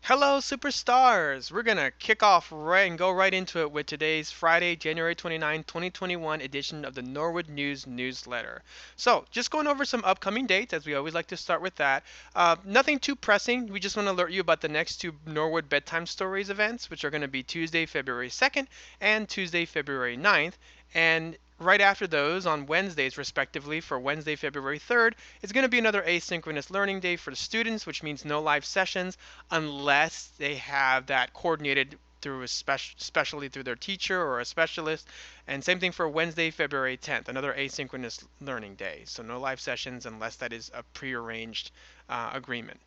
Hello, superstars! We're going to kick off right and go right into it with today's Friday, January 29, 2021 edition of the Norwood News newsletter. So, just going over some upcoming dates, as we always like to start with that. Nothing too pressing. We just want to alert you about the next two Norwood Bedtime Stories events, which are going to be Tuesday, February 2nd and Tuesday, February 9th. And right after those, on Wednesdays respectively, for Wednesday, February 3rd, it's going to be another asynchronous learning day for the students, which means no live sessions unless they have that coordinated through especially through their teacher or a specialist. And same thing for Wednesday, February 10th, another asynchronous learning day. So no live sessions unless that is a prearranged agreement.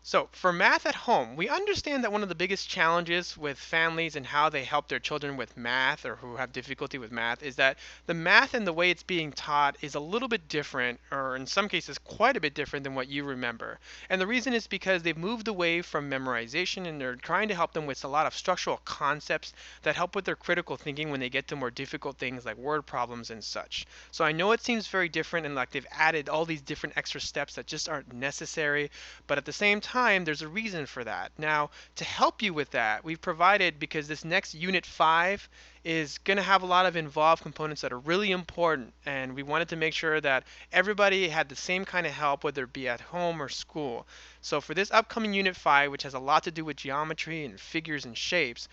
So, for math at home, we understand that one of the biggest challenges with families and how they help their children with math or who have difficulty with math is that the math and the way it's being taught is a little bit different, or in some cases, quite a bit different than what you remember. And the reason is because they've moved away from memorization and they're trying to help them with a lot of structural concepts that help with their critical thinking when they get to more difficult things like word problems and such. So, I know it seems very different and like they've added all these different extra steps that just aren't necessary, but at the same time, there's a reason for that. Now, to help you with that, we've provided, because this next Unit 5 is going to have a lot of involved components that are really important, and we wanted to make sure that everybody had the same kind of help, whether it be at home or school. So for this upcoming Unit 5, which has a lot to do with geometry and figures and shapes,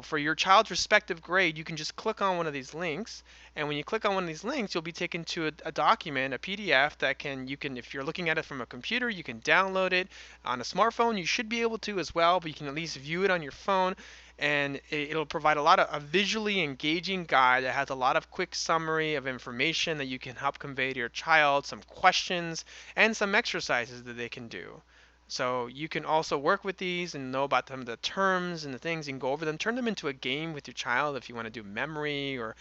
for your child's respective grade, you can just click on one of these links, and when you click on one of these links, you'll be taken to a document, a PDF that you can, if you're looking at it from a computer, you can download it. On a smartphone, you should be able to as well, but you can at least view it on your phone, and it'll provide a lot of a visually engaging guide that has a lot of quick summary of information that you can help convey to your child, some questions, and some exercises that they can do. So you can also work with these and know about some of the terms and the things and go over them. Turn them into a game with your child if you want to do memory, or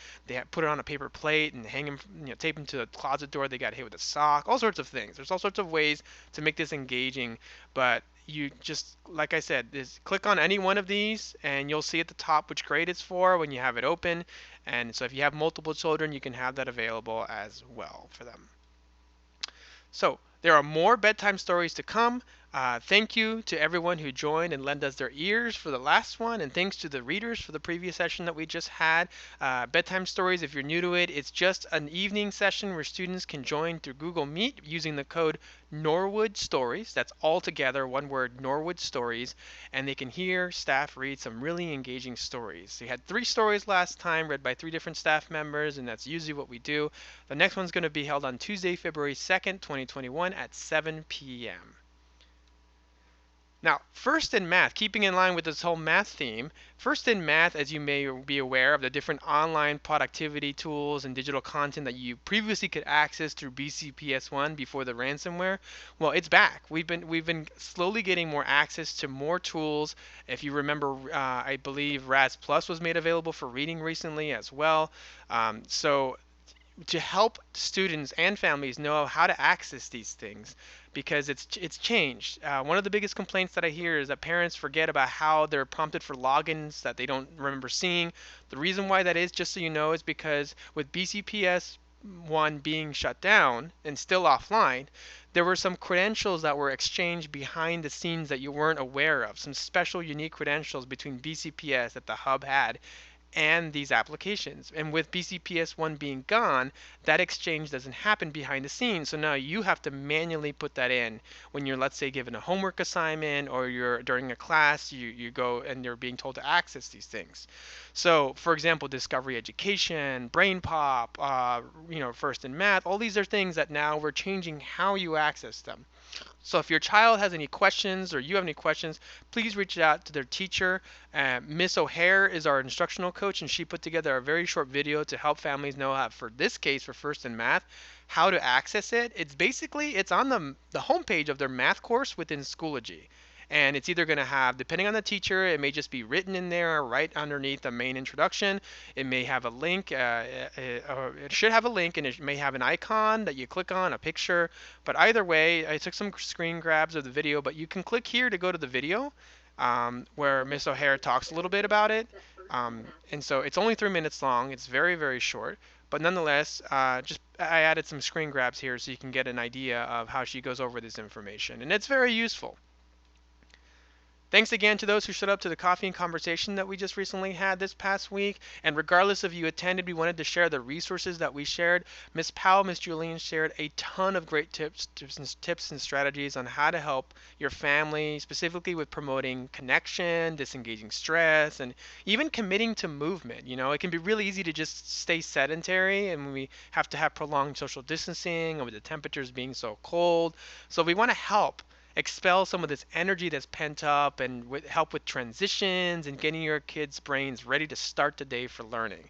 put it on a paper plate and hang them, tape them to the closet door. They got hit with a sock. All sorts of things. There's all sorts of ways to make this engaging. But you just, like I said, click on any one of these and you'll see at the top which grade it's for when you have it open. And so if you have multiple children, you can have that available as well for them. So there are more bedtime stories to come. Thank you to everyone who joined and lent us their ears for the last one, and thanks to the readers for the previous session that we just had. Bedtime stories, if you're new to it, it's just an evening session where students can join through Google Meet using the code Norwood Stories. That's all together, one word, Norwood Stories, and they can hear staff read some really engaging stories. We had 3 stories last time, read by 3 different staff members, and that's usually what we do. The next one's going to be held on Tuesday, February 2nd, 2021 at 7 p.m. Now, first in math, keeping in line with this whole math theme, first in math, as you may be aware of the different online productivity tools and digital content that you previously could access through BCPS1 before the ransomware, well, it's back. We've been slowly getting more access to more tools. If you remember, I believe Raz Plus was made available for reading recently as well. So to help students and families know how to access these things, because it's changed. One of the biggest complaints that I hear is that parents forget about how they're prompted for logins that they don't remember seeing. The reason why that is, just so you know, is because with BCPS one being shut down and still offline, there were some credentials that were exchanged behind the scenes that you weren't aware of. Some special unique credentials between BCPS that the hub had and these applications. And with BCPS1 being gone, that exchange doesn't happen behind the scenes. So now you have to manually put that in when you're, let's say, given a homework assignment, or you're during a class, you go and you're being told to access these things. So, for example, Discovery Education, Brain Pop, First in Math, all these are things that now we're changing how you access them. So if your child has any questions or you have any questions, please reach out to their teacher. Miss O'Hare is our instructional coach, and she put together a very short video to help families know how, for this case, for First in Math, how to access it. It's on the homepage of their math course within Schoology. And it's either going to have, depending on the teacher, it may just be written in there right underneath the main introduction. It may have a link, or it should have a link, and it may have an icon that you click on, a picture. But either way, I took some screen grabs of the video, but you can click here to go to the video where Miss O'Hare talks a little bit about it. And so it's only 3 minutes long. It's very, very short. But nonetheless, I added some screen grabs here so you can get an idea of how she goes over this information. And it's very useful. Thanks again to those who showed up to the coffee and conversation that we just recently had this past week. And regardless of you attended, we wanted to share the resources that we shared. Miss Powell, Miss Julian shared a ton of great tips and strategies on how to help your family, specifically with promoting connection, disengaging stress, and even committing to movement. It can be really easy to just stay sedentary, and we have to have prolonged social distancing, and with the temperatures being so cold. So we want to help expel some of this energy that's pent up and help with transitions and getting your kids' brains ready to start the day for learning.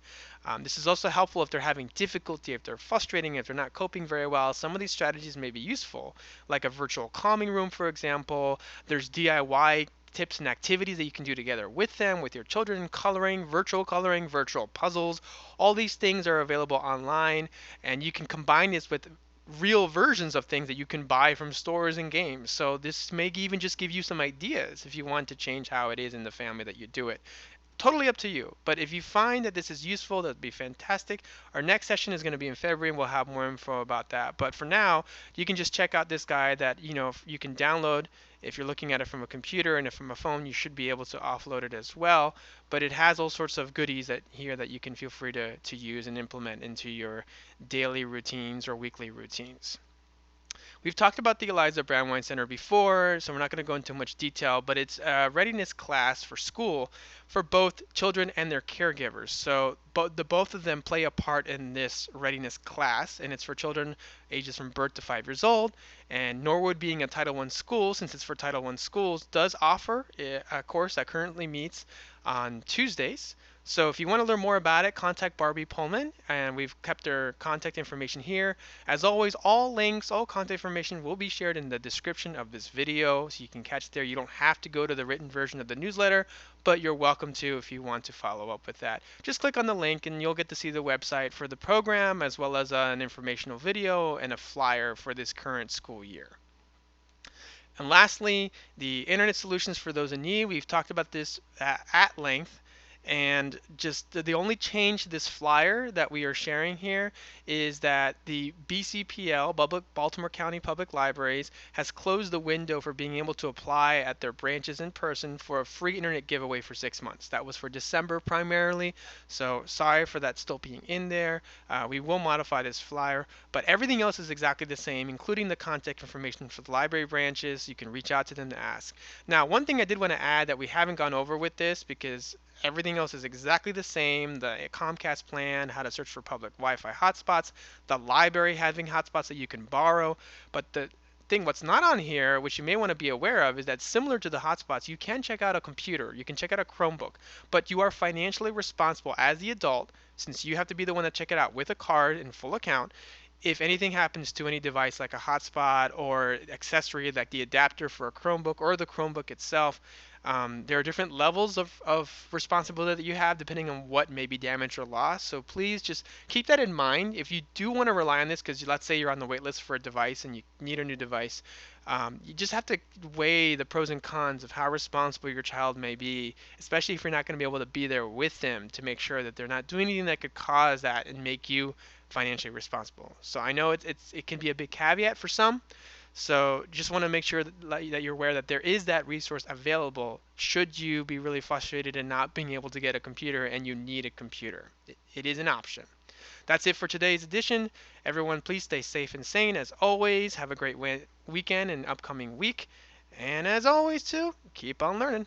This is also helpful if they're having difficulty, if they're frustrating, if they're not coping very well. Some of these strategies may be useful, like a virtual calming room, for example. There's DIY tips and activities that you can do together with them, with your children, coloring, virtual puzzles. All these things are available online, and you can combine this with real versions of things that you can buy from stores and games. So this may even just give you some ideas if you want to change how it is in the family that you do it. Totally up to you. But if you find that this is useful, that'd be fantastic. Our next session is going to be in February, and we'll have more info about that. But for now, you can just check out this guide that you can download. If you're looking at it from a computer and if from a phone, you should be able to offload it as well. But it has all sorts of goodies here that you can feel free to use and implement into your daily routines or weekly routines. We've talked about the Eliza Brandwein Center before, so we're not going to go into much detail, but it's a readiness class for school for both children and their caregivers. So both of them play a part in this readiness class, and it's for children ages from birth to 5 years old. And Norwood, being a Title I school, since it's for Title I schools, does offer a course that currently meets on Tuesdays. So if you want to learn more about it, contact Barbie Pullman, and we've kept her contact information here. As always, all links, all contact information will be shared in the description of this video, so you can catch it there. You don't have to go to the written version of the newsletter, but you're welcome to if you want to follow up with that. Just click on the link and you'll get to see the website for the program, as well as an informational video and a flyer for this current school year. And lastly, the internet solutions for those in need. We've talked about this at length. And just the only change to this flyer that we are sharing here is that the BCPL, Baltimore County Public Libraries, has closed the window for being able to apply at their branches in person for a free internet giveaway for 6 months. That was for December primarily, so sorry for that still being in there. We will modify this flyer, but everything else is exactly the same, including the contact information for the library branches. You can reach out to them to ask. Now, one thing I did want to add that we haven't gone over with this, because everything else is exactly the same. The Comcast plan, how to search for public Wi-Fi hotspots, the library having hotspots that you can borrow. But the thing what's not on here, which you may want to be aware of, is that similar to the hotspots, you can check out a computer, you can check out a Chromebook, but you are financially responsible as the adult, since you have to be the one to check it out with a card and full account. If anything happens to any device like a hotspot or accessory like the adapter for a Chromebook or the Chromebook itself, there are different levels of responsibility that you have depending on what may be damaged or lost. So please just keep that in mind. If you do want to rely on this, because let's say you're on the wait list for a device and you need a new device, you just have to weigh the pros and cons of how responsible your child may be, especially if you're not going to be able to be there with them to make sure that they're not doing anything that could cause that and make you financially responsible. So I know it can be a big caveat for some. So just want to make sure that you're aware that there is that resource available should you be really frustrated and not being able to get a computer and you need a computer. It is an option. That's it for today's edition. Everyone, please stay safe and sane as always. Have a great weekend and upcoming week. And as always, too, keep on learning.